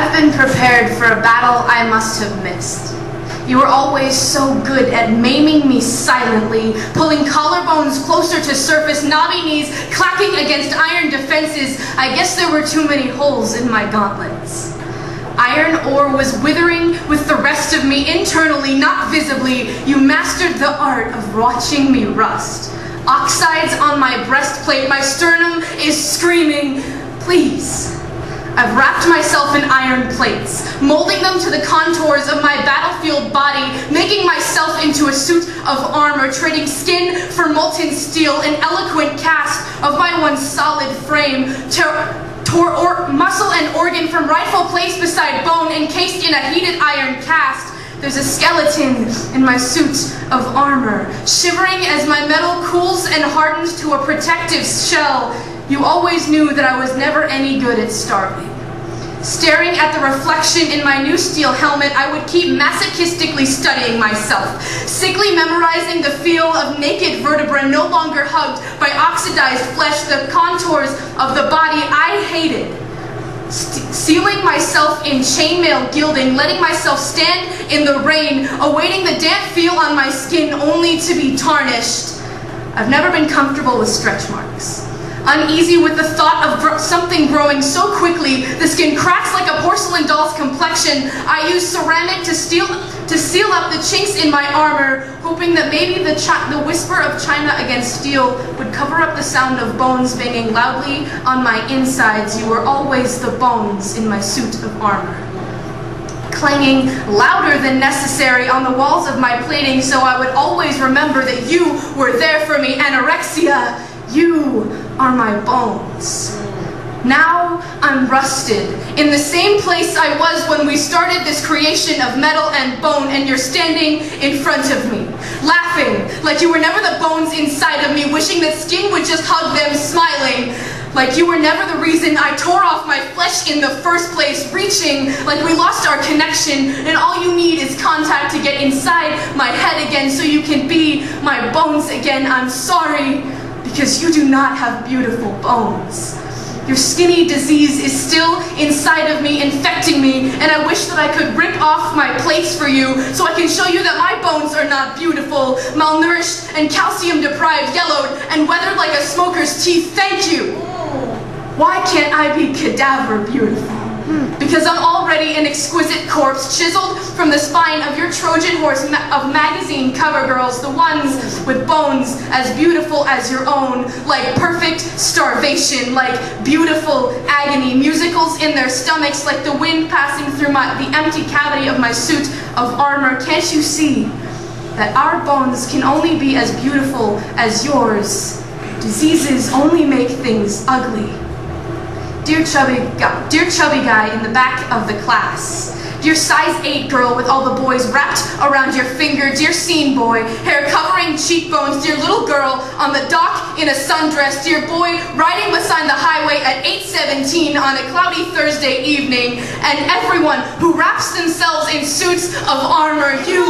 I've been prepared for a battle I must have missed. You were always so good at maiming me silently, pulling collarbones closer to surface, knobby knees clacking against iron defenses. I guess there were too many holes in my gauntlets. Iron ore was withering with the rest of me internally, not visibly. You mastered the art of watching me rust. Oxides on my breastplate, my sternum is screaming, please. I've wrapped myself in iron plates, molding them to the contours of my battlefield body, making myself into a suit of armor, trading skin for molten steel, an eloquent cast of my once solid frame, muscle and organ from rightful place beside bone, encased in a heated iron cast. There's a skeleton in my suit of armor, shivering as my metal cools and hardens to a protective shell. You always knew that I was never any good at starving. Staring at the reflection in my new steel helmet, I would keep masochistically studying myself, sickly memorizing the feel of naked vertebra no longer hugged by oxidized flesh, the contours of the body I hated. Sealing myself in chainmail gilding, letting myself stand in the rain, awaiting the damp feel on my skin only to be tarnished. I've never been comfortable with stretch marks. Uneasy with the thought of something growing so quickly, the skin cracks like a porcelain doll's complexion. I use ceramic to seal up the chinks in my armor, hoping that maybe the whisper of china against steel would cover up the sound of bones banging loudly on my insides. You were always the bones in my suit of armor, clanging louder than necessary on the walls of my plating, so I would always remember that you were there for me. Anorexia, you are my bones. Now I'm rusted, in the same place I was when we started this creation of metal and bone, and you're standing in front of me, laughing like you were never the bones inside of me, wishing that skin would just hug them, smiling like you were never the reason I tore off my flesh in the first place, reaching like we lost our connection, and all you need is contact to get inside my head again so you can be my bones again. I'm sorry, because you do not have beautiful bones. Your skinny disease is still inside of me, infecting me, and I wish that I could rip off my plates for you so I can show you that my bones are not beautiful, malnourished and calcium deprived, yellowed and weathered like a smoker's teeth. Thank you. Why can't I be cadaver beautiful? Because I'm already an exquisite corpse, chiseled from the spine of your Trojan horse of magazine cover girls, the ones with bones as beautiful as your own, like perfect starvation, like beautiful agony, musicals in their stomachs, like the wind passing through the empty cavity of my suit of armor. Can't you see that our bones can only be as beautiful as yours? Diseases only make things ugly. Dear chubby guy in the back of the class. Dear size 8 girl with all the boys wrapped around your finger. Dear scene boy, hair covering cheekbones. Dear little girl on the dock in a sundress. Dear boy riding beside the highway at 8:17 on a cloudy Thursday evening. And everyone who wraps themselves in suits of armor. You